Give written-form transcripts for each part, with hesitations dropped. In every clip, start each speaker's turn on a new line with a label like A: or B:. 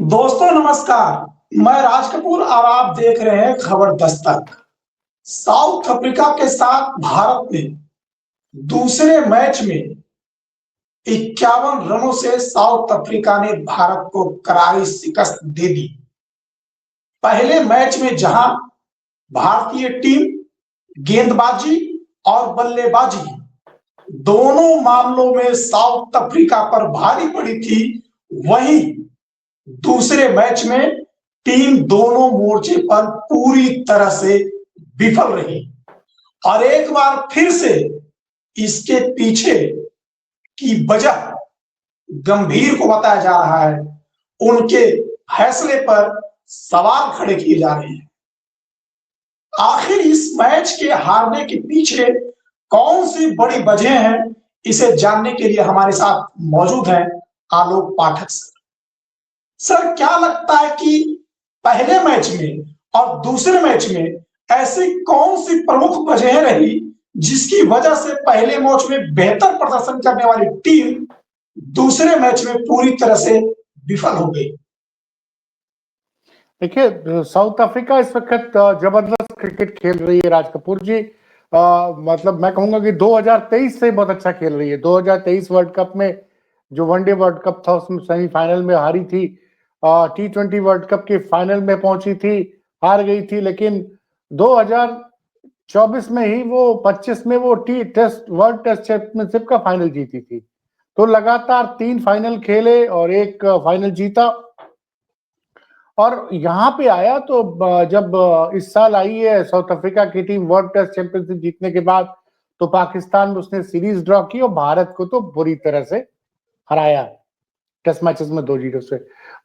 A: दोस्तों नमस्कार। मैं राज कपूर और आप देख रहे हैं खबर दस्तक। साउथ अफ्रीका के साथ भारत ने दूसरे मैच में 51 रनों से साउथ अफ्रीका ने भारत को करारी शिकस्त दे दी। पहले मैच में जहां भारतीय टीम गेंदबाजी और बल्लेबाजी दोनों मामलों में साउथ अफ्रीका पर भारी पड़ी थी, वहीं दूसरे मैच में टीम दोनों मोर्चे पर पूरी तरह से विफल रही और एक बार फिर से इसके पीछे की वजह गंभीर को बताया जा रहा है। उनके फैसले पर सवाल खड़े किए जा रहे हैं। आखिर इस मैच के हारने के पीछे कौन सी बड़ी वजह है, इसे जानने के लिए हमारे साथ मौजूद हैं आलोक पाठक सर। सर, क्या लगता है कि पहले मैच में और दूसरे मैच में ऐसी कौन सी प्रमुख वजह रही जिसकी वजह से पहले मैच में बेहतर प्रदर्शन करने वाली टीम दूसरे मैच में पूरी तरह से विफल हो गई?
B: देखिए, साउथ अफ्रीका इस वक्त जबरदस्त क्रिकेट खेल रही है राज कपूर जी। मतलब मैं कहूंगा कि 2023 से बहुत अच्छा खेल रही है। 2023 वर्ल्ड कप में जो वनडे वर्ल्ड कप था उसमें सेमीफाइनल में हारी थी। T20 वर्ल्ड कप के फाइनल में पहुंची थी, हार गई थी, लेकिन 2024 में ही वो 25 में वो वर्ल्ड टेस्ट चैंपियनशिप का फाइनल जीती थी। तो लगातार 3 फाइनल खेले और एक फाइनल जीता और यहाँ पे आया। तो जब इस साल आई है साउथ अफ्रीका की टीम वर्ल्ड टेस्ट चैंपियनशिप जीतने के बाद, तो पाकिस्तान में उसने सीरीज ड्रॉ की और भारत को तो बुरी तरह से हराया टेस्ट मैचेस में 2-0 से।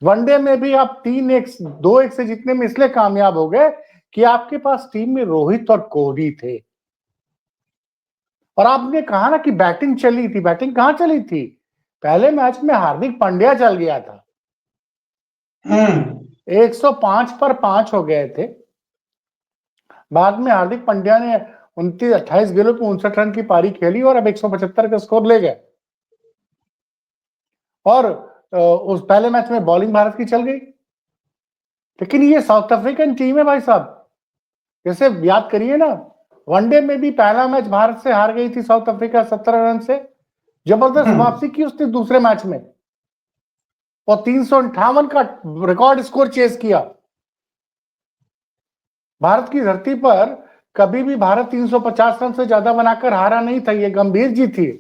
B: वनडे में भी आप 3-1 2-1 से जीतने में इसलिए कामयाब हो गए कि आपके पास टीम में रोहित और कोहली थे। और आपने कहा ना कि बैटिंग चली थी, बैटिंग कहां चली थी? पहले मैच में हार्दिक पांड्या चल गया था, 105 पर 5 हो गए थे। बाद में हार्दिक पांड्या ने 28 गेंदों पे 59 रन की पारी खेली और अब 175 का स्कोर ले गए। और उस पहले मैच में बॉलिंग भारत की चल गई। लेकिन ये साउथ अफ्रीकन टीम है भाई साहब, जैसे याद करिए ना, वनडे में भी पहला मैच भारत से हार गई थी साउथ अफ्रीका 17 रन से। जबरदस्त वापसी की उसने दूसरे मैच में और 358 का रिकॉर्ड स्कोर चेस किया। भारत की धरती पर कभी भी भारत 350 रन से ज्यादा बनाकर हारा नहीं था, ये गंभीर जीत थी।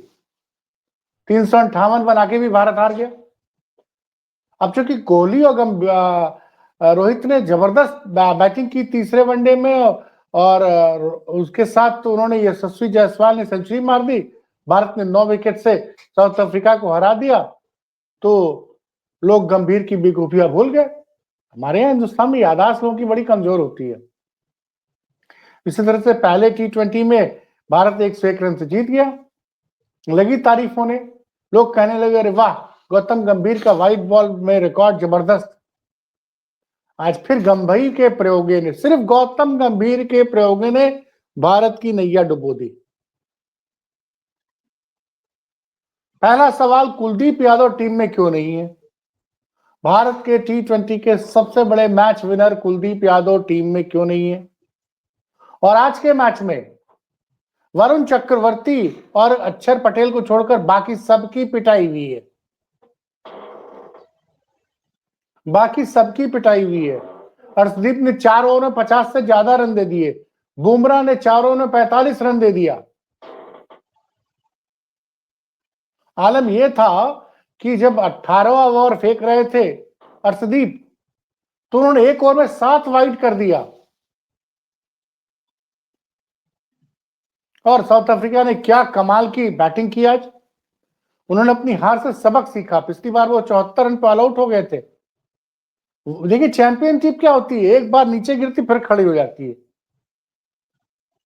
B: 358 बना के भी भारत हार गया। अब चूंकि कोहली और रोहित ने जबरदस्त बैटिंग की तीसरे वनडे में और उसके साथ तो उन्होंने यशस्वी जायसवाल ने सेंचुरी मार दी। भारत ने 9 विकेट से साउथ अफ्रीका को हरा दिया। तो लोग गंभीर की बेवकूफियां भूल गए। हमारे यहाँ हिंदुस्तान में याददाश्त लोगों की बड़ी कमजोर होती है। इसी तरह से पहले T20 में भारत 101 रन से जीत गया। लगी तारीफ होने, लोग कहने लगे अरे वाह, गौतम गंभीर का व्हाइट बॉल में रिकॉर्ड जबरदस्त। आज फिर गंभीर के प्रयोगे ने, सिर्फ गौतम गंभीर के प्रयोगे ने भारत की नैया डुबो दी। पहला सवाल, कुलदीप यादव टीम में क्यों नहीं है? भारत के T20 के सबसे बड़े match winner Kuldeep Yadav team में क्यों नहीं है? और आज के मैच में वरुण चक्रवर्ती और अक्षर पटेल को छोड़कर बाकी सबकी पिटाई हुई है। बाकी सबकी पिटाई हुई है। अर्शदीप ने 4 ओवर में 50 से ज्यादा रन दे दिए। बुमराह ने 4 ओवर में 45 रन दे दिया। आलम यह था कि जब 18वां ओवर फेंक रहे थे अर्शदीप, तो उन्होंने 1 ओवर में 7 वाइड कर दिया। और साउथ अफ्रीका ने क्या कमाल की बैटिंग की आज। उन्होंने अपनी हार से सबक सीखा। पिछली बार वो 74 रन पर ऑल आउट हो गए थे। देखिए, चैंपियनशिप क्या होती है, एक बार नीचे गिरती फिर खड़ी हो जाती है।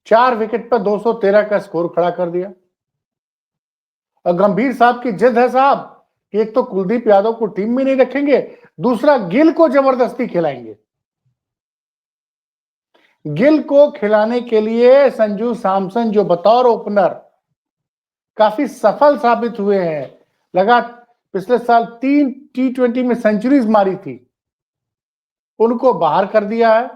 B: 4 विकेट पर 213 का स्कोर खड़ा कर दिया। और गंभीर साहब की जिद है साहब कि एक तो कुलदीप यादव को टीम में नहीं रखेंगे, दूसरा गिल को जबरदस्ती खिलाएंगे। गिल को खिलाने के लिए संजू सैमसन जो बतौर ओपनर काफी सफल साबित हुए हैं, पिछले साल 3 T20 में सेंचुरीज मारी थी, उनको बाहर कर दिया है।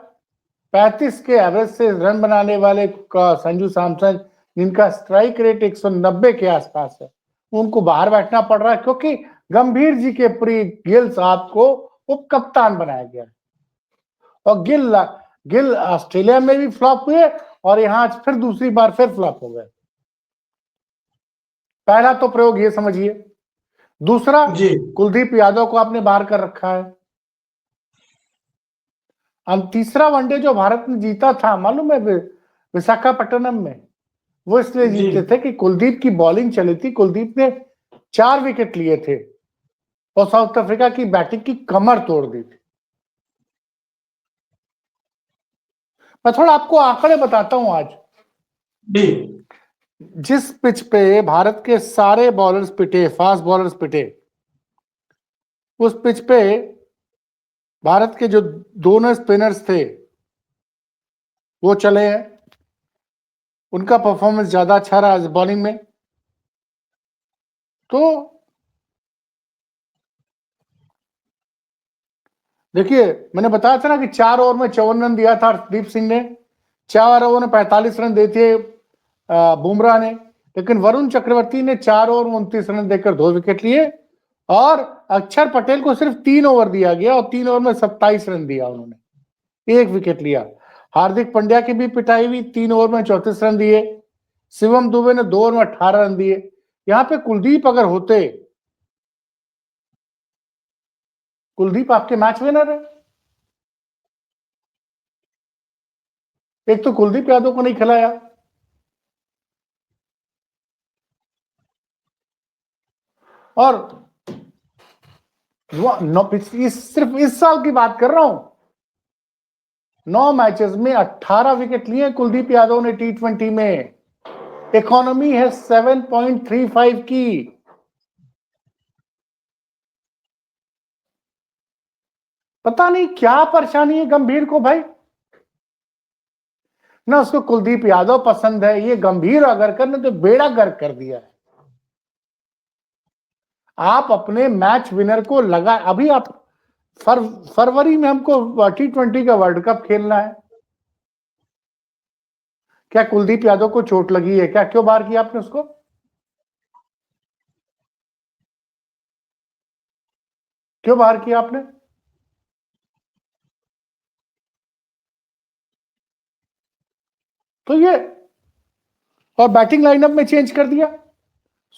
B: 35 के एवरेज से रन बनाने वाले संजू सैमसन, जिनका स्ट्राइक रेट 190 के आसपास है, उनको बाहर बैठना पड़ रहा है, क्योंकि गंभीर जी के प्री गिल साहब को उप कप्तान बनाया गया है। और गिल ऑस्ट्रेलिया में भी फ्लॉप हुए और यहां फिर दूसरी बार फिर फ्लॉप हो गए। पहला तो प्रयोग ये समझिए। दूसरा,
A: जी
B: कुलदीप यादव को आपने बाहर कर रखा है। तीसरा वनडे जो भारत ने जीता था, मालूम है, विशाखापट्टनम में, वो इसलिए
A: जी
B: जीते थे कि कुलदीप की बॉलिंग चली थी। कुलदीप ने 4 विकेट लिए थे और साउथ अफ्रीका की बैटिंग की कमर तोड़ दी थी। मैं थोड़ा आपको आंकड़े बताता हूं आज।
A: जी
B: जिस पिच पे भारत के सारे बॉलर्स पिटे, फास्ट बॉलर्स पिटे, उस पिच पे भारत के जो दोनों स्पिनर्स थे वो चले हैं। उनका परफॉर्मेंस ज्यादा अच्छा रहा इस बॉलिंग में। तो देखिए, मैंने बताया था ना कि 4 ओवर में 54 रन दिया था हरदीप सिंह ने, 4 ओवर में 45 रन देते बुमराह ने, लेकिन वरुण चक्रवर्ती ने 4 ओवर में 29 रन देकर 2 विकेट लिए और अक्षर पटेल को सिर्फ 3 ओवर दिया गया और 3 ओवर में 27 रन दिया उन्होंने, 1 विकेट लिया। हार्दिक पांड्या की भी पिटाई हुई, 3 ओवर में 34 रन दिए। शिवम दुबे ने 2 ओवर में 18 रन दिए। यहां पे कुलदीप अगर होते, कुलदीप आपके मैच विनर है। एक तो कुलदीप यादव को नहीं खिलाया, और सिर्फ इस साल की बात कर रहा हूं, 9 मैचेस में 18 विकेट लिए कुलदीप यादव ने T20 में। इकोनॉमी है 7.35 की। पता नहीं क्या परेशानी है गंभीर को भाई, ना उसको कुलदीप यादव पसंद है। ये गंभीर अगर करने तो बेड़ा गर्क कर दिया है। आप अपने मैच विनर को लगा, अभी आप फरवरी में हमको T20 का वर्ल्ड कप खेलना है। क्या कुलदीप यादव को चोट लगी है क्या? क्यों बाहर किया आपने उसको? क्यों बाहर किया आपने? तो ये, और बैटिंग लाइनअप में चेंज कर दिया।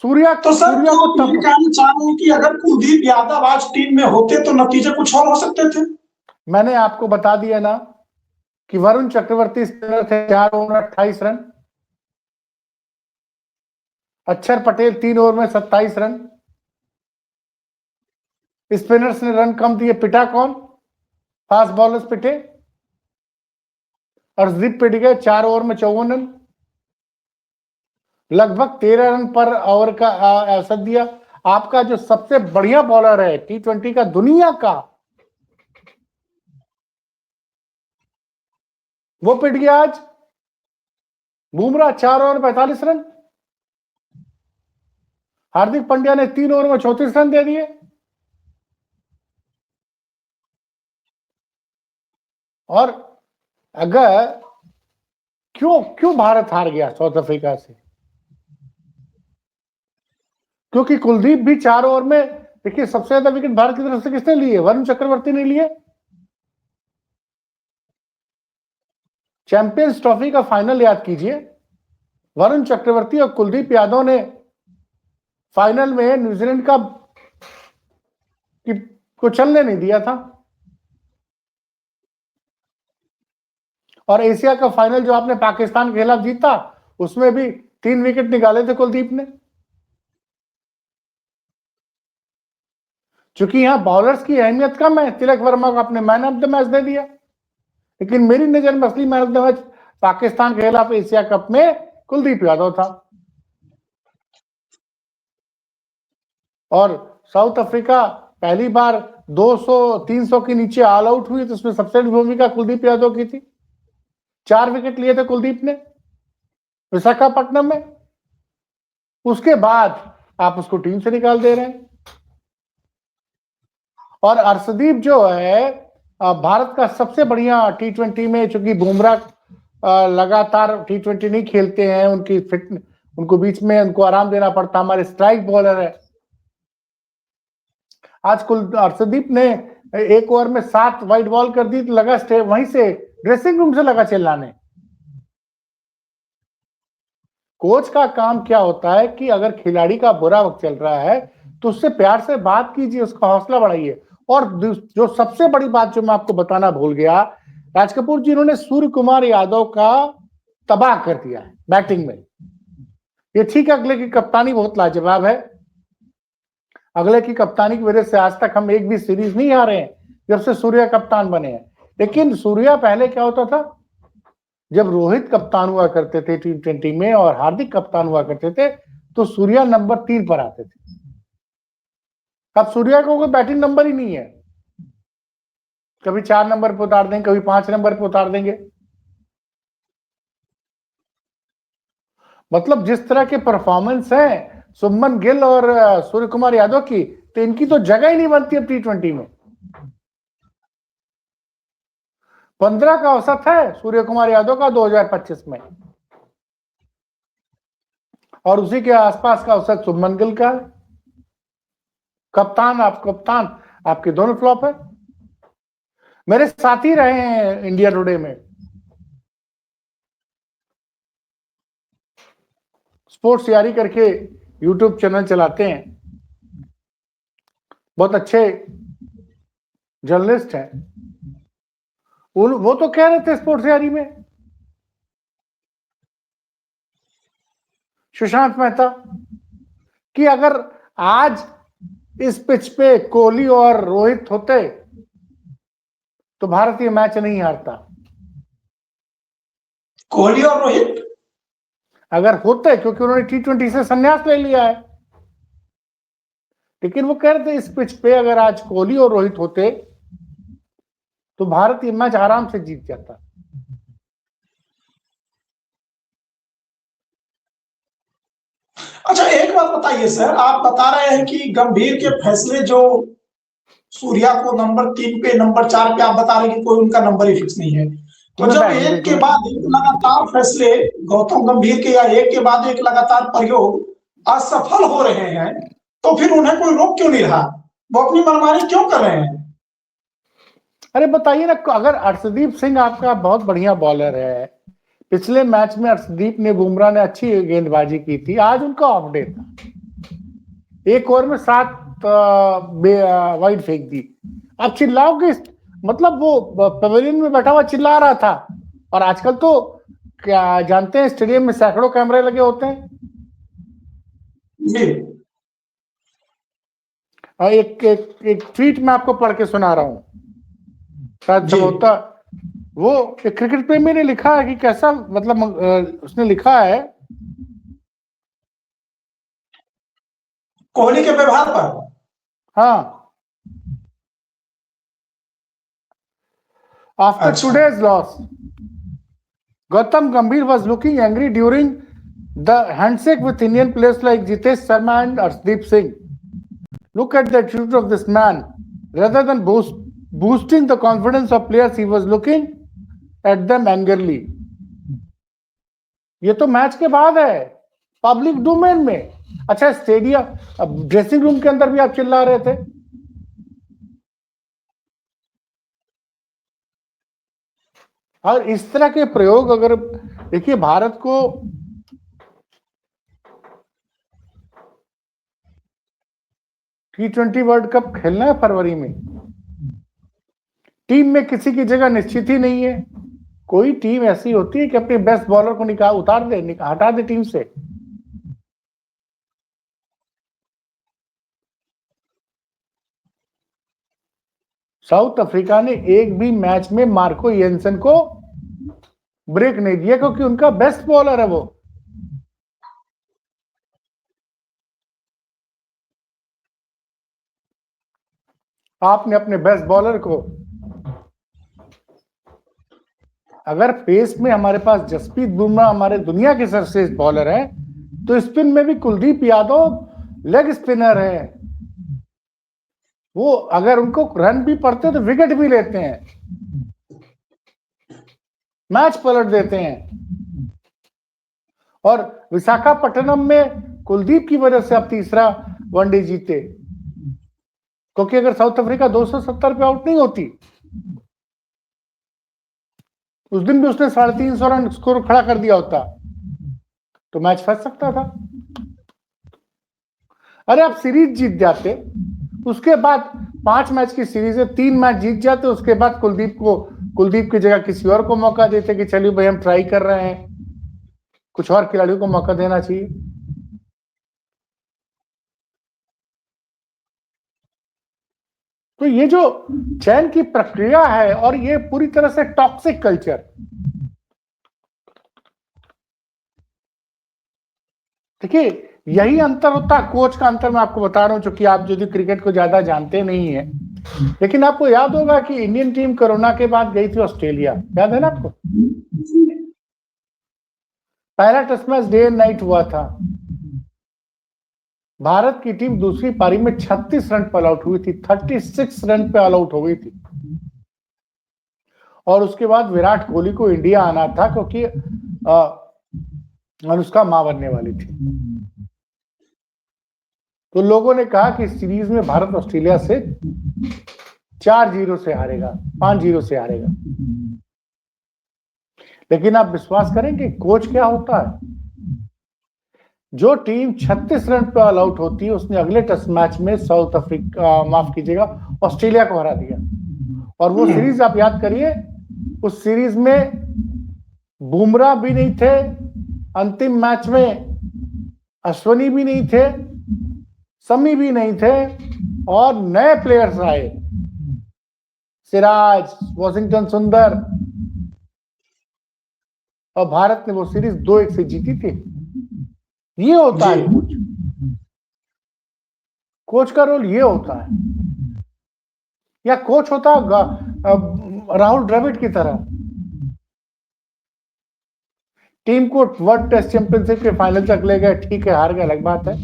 B: सूर्या
A: तो सर,
B: सूर्या
A: तो
B: को
A: ये
B: तब,
A: कहना चाह रहे हैं कि अगर कुलदीप यादव आज टीम में होते तो नतीजे कुछ और हो सकते थे।
B: मैंने आपको बता दिया ना कि वरुण चक्रवर्ती स्पिनर थे, 4 ओवर में 28 रन। अक्षर पटेल 3 ओवर में 27 रन। स्पिनर्स ने रन कम दिए, पिटा कौन? फास्ट बॉलर्स पिटे। अर्शदीप पिट गए 4 ओवर में 54 रन, लगभग 13 रन पर ओवर का औसत दिया। आपका जो सबसे बढ़िया बॉलर है T20 का दुनिया का, वो पिट गया आज। बुमराह 4 ओवर 45 रन, हार्दिक पांड्या ने 3 ओवर में 34 रन दे दिए। और अगर क्यों क्यों भारत हार गया साउथ अफ्रीका से? क्योंकि कुलदीप भी 4 ओवर में, देखिए सबसे ज्यादा विकेट भारत की तरफ से किसने लिए? वरुण चक्रवर्ती ने लिए। चैंपियंस ट्रॉफी का फाइनल याद कीजिए, वरुण चक्रवर्ती और कुलदीप यादव ने फाइनल में न्यूजीलैंड को चलने नहीं दिया था। और एशिया का फाइनल जो आपने पाकिस्तान के खिलाफ जीता, उसमें भी 3 विकेट निकाले थे कुलदीप ने। चूंकि यहां बॉलर्स की अहमियत कम है, तिलक वर्मा को आपने मैन ऑफ द मैच दे दिया, लेकिन मेरी नजर में असली man of the match Pakistan के खिलाफ एशिया कप में कुलदीप यादव था। और साउथ अफ्रीका पहली बार 200-300 के नीचे ऑल आउट हुई, तो उसमें सबसे बड़ी भूमिका कुलदीप यादव की थी। 4 विकेट लिए थे कुलदीप ने विशाखापट्टनम में। उसके बाद आप उसको टीम से निकाल दे रहे हैं। और अर्शदीप जो है, भारत का सबसे बढ़िया T20 में, चूंकि बुमराह लगातार T20 नहीं खेलते हैं, उनकी फिट, उनको बीच में उनको आराम देना पड़ता, हमारे स्ट्राइक बॉलर है। आज अर्शदीप ने एक ओवर में 7 वाइड बॉल कर दी, तो लगा वहीं से ड्रेसिंग रूम से लगा चिल्लाने। कोच का काम क्या होता है कि अगर खिलाड़ी का बुरा वक्त चल रहा है तो उससे प्यार से बात कीजिए, उसका हौसला बढ़ाइए। और जो सबसे बड़ी बात जो मैं आपको बताना भूल गया, राज कपूर जी, इन्होंने सूर्य कुमार यादव का तबाह कर दिया है बैटिंग में। ये ठीक है, अगले की कप्तानी बहुत लाजवाब है, अगले की कप्तानी की वजह से आज तक हम एक भी सीरीज नहीं हारे हैं जब से सूर्या कप्तान बने हैं। लेकिन सूर्या पहले क्या होता था, जब रोहित कप्तान हुआ करते थे T20 में और हार्दिक कप्तान हुआ करते थे, तो सूर्या नंबर 3 पर आते थे। अब सूर्या को कोई बैटिंग नंबर ही नहीं है, कभी 4 नंबर पर उतार देंगे, कभी 5 नंबर पर उतार देंगे। मतलब जिस तरह के परफॉर्मेंस है सुमन गिल और सूर्य कुमार यादव की, तो इनकी तो जगह ही नहीं बनती अब T20 में। 15 का औसत है सूर्य कुमार यादव का 2025 में, और उसी के आसपास का औसत सुमन गिल का है। कप्तान आपके दोनों फ्लॉप है। मेरे साथी रहे हैं इंडिया टुडे में, स्पोर्ट्स यारी करके यूट्यूब चैनल चलाते हैं, बहुत अच्छे जर्नलिस्ट हैं। वो तो कह रहे थे स्पोर्ट्स यारी में, सुशांत मेहता, कि अगर आज इस पिच पे कोहली और रोहित होते तो भारत ये मैच नहीं हारता।
A: कोहली और रोहित
B: अगर होते, क्योंकि उन्होंने T20 से संन्यास ले लिया है, लेकिन वो कह रहे थे इस पिच पे अगर आज कोहली और रोहित होते तो भारत ये मैच आराम से जीत जाता।
A: अच्छा, एक बात बताइए सर, आप बता रहे हैं कि गंभीर के फैसले जो सूर्या को नंबर 3 पे, नंबर 4 पे, आप बता रहे हैं कि कोई उनका नंबर ही फिक्स नहीं है, तो जब एक के बाद एक लगातार फैसले गौतम गंभीर के, या एक के बाद एक लगातार प्रयोग असफल हो रहे हैं, तो फिर उन्हें कोई रोक क्यों नहीं रहा? वो अपनी मनमानी क्यों कर रहे हैं?
B: अरे बताइए ना, अगर अर्शदीप सिंह आपका बहुत बढ़िया बॉलर है, पिछले मैच में अर्शदीप ने, बुमराह ने अच्छी गेंदबाजी की थी, आज उनका ऑफ डे था, एक ओवर में 7 वाइड फेंक दी। अब चिल्लाओगे, मतलब वो पवेलियन में बैठा हुआ चिल्ला रहा था, और आजकल तो क्या जानते हैं, स्टेडियम में सैकड़ों कैमरे लगे होते हैं। और एक ट्वीट मैं आपको पढ़ के सुना रहा हूं, होता वो एक क्रिकेट प्रेमी ने लिखा है कि कैसा, मतलब उसने लिखा है
A: कोहली के व्यवहार पर।
B: हाँ, after today's loss, Gautam Gambhir was looking angry during the handshake with Indian players like Jitesh Sharma and Arshdeep Singh. Look at the attitude of this man. Rather than boosting the confidence of players, he was looking at them angrily. ये तो match के बाद है, public domain में। अच्छा, stadium dressing room के अंदर भी आप चिल्ला रहे थे। और इस तरह के प्रयोग, अगर देखिए, भारत को T20 वर्ल्ड कप खेलना है फरवरी में, टीम में किसी की जगह निश्चित ही नहीं है। कोई टीम ऐसी होती है कि अपने बेस्ट बॉलर को हटा दे टीम से। साउथ अफ्रीका ने एक भी मैच में मार्को येंसन को ब्रेक नहीं दिया, क्योंकि उनका बेस्ट बॉलर है वो। आपने अपने बेस्ट बॉलर को, अगर पेस में हमारे पास जसप्रीत बुमराह हमारे दुनिया के सर्वश्रेष्ठ बॉलर है, तो स्पिन में भी कुलदीप यादव लेग स्पिनर है। वो अगर उनको रन भी पड़ते तो विकेट भी लेते हैं, मैच पलट देते हैं। और विशाखापट्टनम में कुलदीप की वजह से अब तीसरा वनडे जीते, क्योंकि अगर साउथ अफ्रीका 270 पे आउट नहीं होती, उस दिन भी उसने 350 रन स्कोर खड़ा कर दिया होता, तो मैच फंस सकता था। अरे आप सीरीज जीत जाते, उसके बाद 5 मैच की सीरीज है, 3 मैच जीत जाते, उसके बाद कुलदीप की जगह किसी और को मौका देते कि चलिए भाई हम ट्राई कर रहे हैं, कुछ और खिलाड़ियों को मौका देना चाहिए। तो ये जो चयन की प्रक्रिया है और ये पूरी तरह से टॉक्सिक कल्चर, देखिए यही अंतर होता है कोच का अंतर। मैं आपको बता रहा हूं, चूंकि आप यदि क्रिकेट को ज्यादा जानते नहीं है, लेकिन आपको याद होगा कि इंडियन टीम कोरोना के बाद गई थी ऑस्ट्रेलिया, याद है ना आपको? पहला test match day and night हुआ था। भारत की टीम दूसरी पारी में 36 रन पर ऑल आउट हुई थी, 36 रन पे ऑल आउट हो गई थी। और उसके बाद विराट कोहली को इंडिया आना था, क्योंकि अनुष्का मां बनने वाली थी। तो लोगों ने कहा कि इस सीरीज में भारत ऑस्ट्रेलिया से 4-0 से हारेगा, 5-0 से हारेगा। लेकिन आप विश्वास करेंगे कोच क्या होता है? जो टीम 36 रन पे ऑल आउट होती है, उसने अगले टेस्ट मैच में साउथ अफ्रीका, माफ कीजिएगा, ऑस्ट्रेलिया को हरा दिया। और वो सीरीज आप याद करिए, उस सीरीज में बुमराह भी नहीं थे, अंतिम मैच में अश्विनी भी नहीं थे, शमी भी नहीं थे, और नए प्लेयर्स आए, सिराज, वॉशिंगटन सुंदर, और भारत ने वो सीरीज 2-1 से जीती थी। ये होता है कोच का रोल, ये होता है। या कोच होता राहुल द्रविड़ की तरह, टीम को वर्ल्ड टेस्ट चैंपियनशिप के फाइनल तक ले गए, ठीक है हार गए अलग बात है।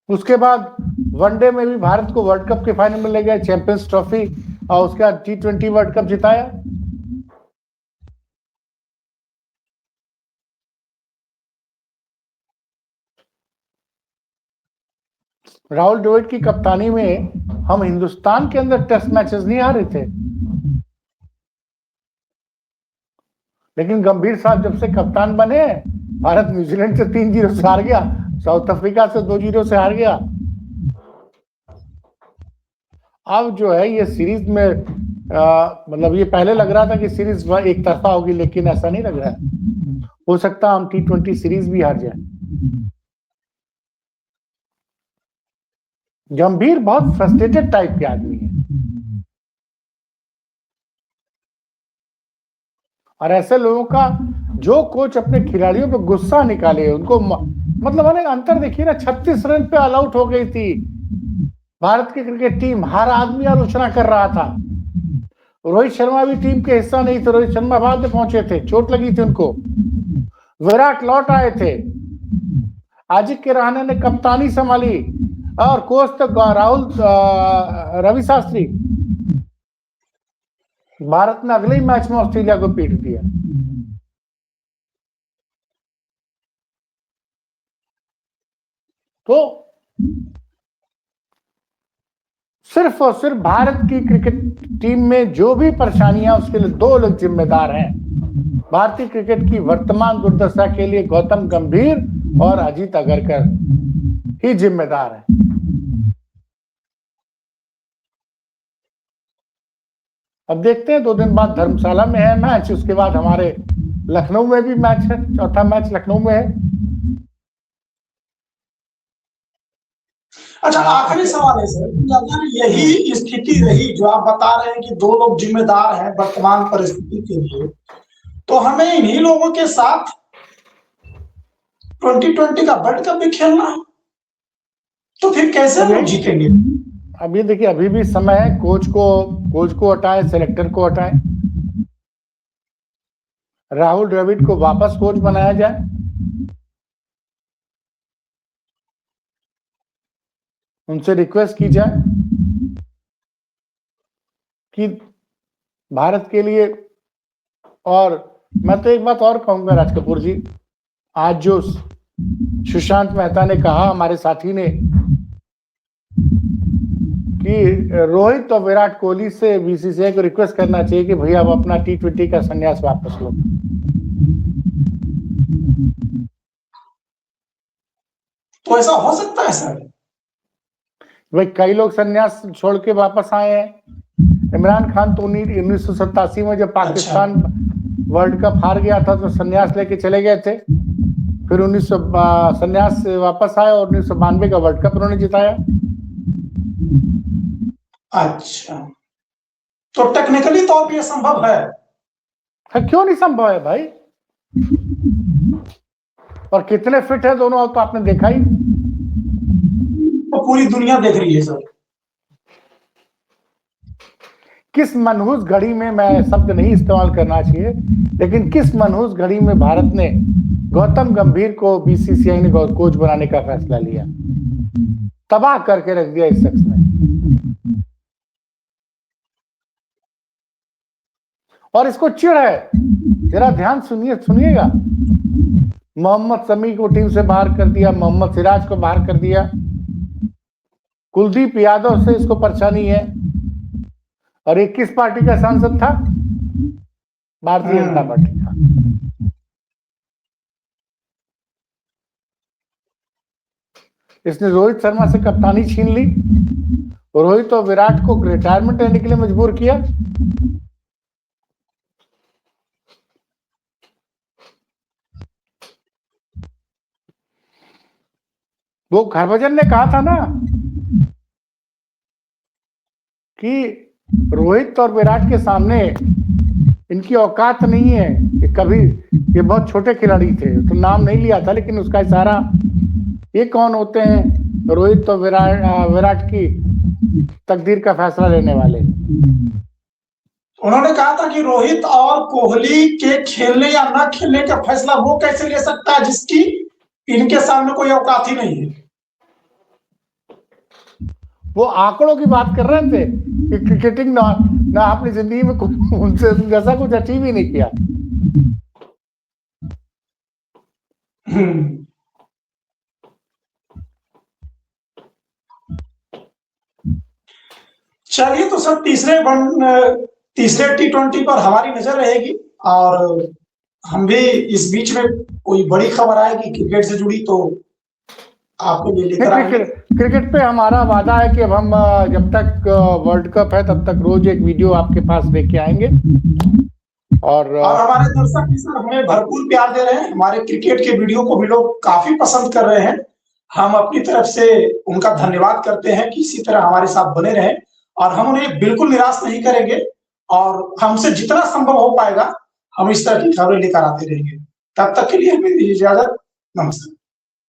B: उसके बाद वनडे में भी भारत को वर्ल्ड कप के फाइनल में ले गए, चैंपियंस ट्रॉफी, और उसके बाद T20 वर्ल्ड कप जिताया। राहुल द्रविड़ की कप्तानी में हम हिंदुस्तान के अंदर टेस्ट मैचेस नहीं हारे थे, लेकिन गंभीर साहब जब से कप्तान बने, भारत न्यूजीलैंड से 3-0 से हार गया, साउथ अफ्रीका से 2-0 से हार गया। अब जो है ये सीरीज में मतलब ये पहले लग रहा था कि सीरीज एक तरफा होगी, लेकिन ऐसा नहीं लग रहा है। हो सकता है हम T20 सीरीज भी हार जाए। गंभीर बहुत फ्रस्ट्रेटेड टाइप के आदमी है, और ऐसे लोगों का जो कोच अपने खिलाड़ियों पे गुस्सा निकाले, उनको मतलब अंतर देखिए ना, 36 रन पे ऑल आउट हो गई थी भारत की क्रिकेट टीम, हर आदमी आलोचना कर रहा था। रोहित शर्मा भी टीम के हिस्सा नहीं थे, रोहित शर्मा बाद में पहुंचे थे, चोट लगी थी उनको। विराट लौट आए थे, अजिंक्य रहाणे ने कप्तानी संभाली, और कोच तो राहुल रवि शास्त्री। भारत ने अगले ही मैच में ऑस्ट्रेलिया को पीट दिया। तो सिर्फ और सिर्फ भारत की क्रिकेट टीम में जो भी परेशानियां, उसके लिए 2 लोग जिम्मेदार हैं। भारतीय क्रिकेट की वर्तमान दुर्दशा के लिए गौतम गंभीर और अजीत अगरकर ही जिम्मेदार हैं। अब देखते हैं, 2 दिन बाद धर्मशाला में है मैच, उसके बाद हमारे लखनऊ में भी मैच है, चौथा मैच लखनऊ में है।
A: अच्छा, आखिरी सवाल है सर, अगर यही स्थिति रही जो आप बता रहे हैं कि 2 लोग जिम्मेदार हैं वर्तमान परिस्थिति के लिए, तो हमें इन्हीं लोगों के साथ 2020 का वर्ल्ड कप भी खेलना है, तो फिर कैसे हम लोग जीतेंगे?
B: अभी देखिए, अभी भी समय है, कोच को हटाए, सेलेक्टर को हटाए, राहुल द्रविड़ को वापस कोच बनाया जाए, उनसे रिक्वेस्ट की जाए कि भारत के लिए। और मैं तो एक बात और कहूंगा राज कपूर जी, आज जो सुशांत मेहता ने कहा, हमारे साथी ने, कि रोहित और विराट कोहली से बीसीसीआई को रिक्वेस्ट करना चाहिए कि भैया अब अपना T20 का संन्यास वापस लो।
A: तो ऐसा हो सकता है सर?
B: भाई कई लोग संन्यास छोड़ के वापस आए हैं। इमरान खान तो 1987 में जब पाकिस्तान वर्ल्ड कप हार गया था तो संन्यास लेके चले गए थे। फिर 1900 संन्यास से वापस आए और 1992 का वर्ल्ड कप उन्होंने जिताया।
A: अच्छा, तो टेक्निकली तौर पे यह संभव है?
B: क्यों नहीं संभव है भाई? और कितने फिट है दोनों, तो आपने देखा ही।
A: तो पूरी दुनिया देख रही है सर।
B: किस मनहूस घड़ी में, मैं शब्द नहीं इस्तेमाल करना चाहिए, लेकिन किस मनहूस घड़ी में भारत ने गौतम गंभीर को बीसीसीआई ने कोच बनाने का फैसला लिया। तबाह करके रख दिया इस शख्स ने। और इसको चिढ़ है, जरा ध्यान सुनिएगा। मोहम्मद शमी को टीम से बाहर कर दिया, मोहम्मद सिराज को बाहर कर दिया, कुलदीप यादव से इसको परेशानी है। और ये किस पार्टी का सांसद था? भारतीय जनता पार्टी का। इसने रोहित शर्मा से कप्तानी छीन ली, रोहित और विराट को रिटायरमेंट लेने के लिए मजबूर किया। वो हरभजन ने कहा था ना कि रोहित और विराट के सामने इनकी औकात नहीं है, कि कभी ये बहुत छोटे खिलाड़ी थे, तो नाम नहीं लिया था, लेकिन उसका इशारा, ये कौन होते हैं रोहित और विराट की तकदीर का फैसला लेने वाले।
A: उन्होंने कहा था कि रोहित और कोहली के खेलने या ना खेलने का फैसला वो कैसे ले सकता है जिसकी इनके सामने कोई औकात ही नहीं है।
B: वो आंकड़ों की बात कर रहे थे कि क्रिकेटिंग ना अपनी जिंदगी में उनसे जैसा कुछ अचीव ही नहीं किया।
A: चलिए, तो सर तीसरे T20 पर हमारी नजर रहेगी, और हम भी इस बीच में कोई बड़ी खबर आएगी क्रिकेट से जुड़ी तो आपको ये लेकर आएंगे।
B: क्रिकेट पे हमारा वादा है कि अब हम जब तक वर्ल्ड कप है तब तक रोज एक वीडियो आपके पास लेके आएंगे। और
A: हमारे दर्शक भी सर हमें भरपूर प्यार दे रहे हैं, हमारे क्रिकेट के वीडियो को भी लोग काफी पसंद कर रहे हैं। हम अपनी तरफ से उनका धन्यवाद करते हैं कि इसी तरह हमारे साथ बने रहें, और हम उन्हें बिल्कुल निराश नहीं करेंगे, और हमसे जितना संभव हो पाएगा हम इस तरह की खबरें लेकर आते रहेंगे। तब तक के लिए हमें दीजिए इजाजत। नमस्कार।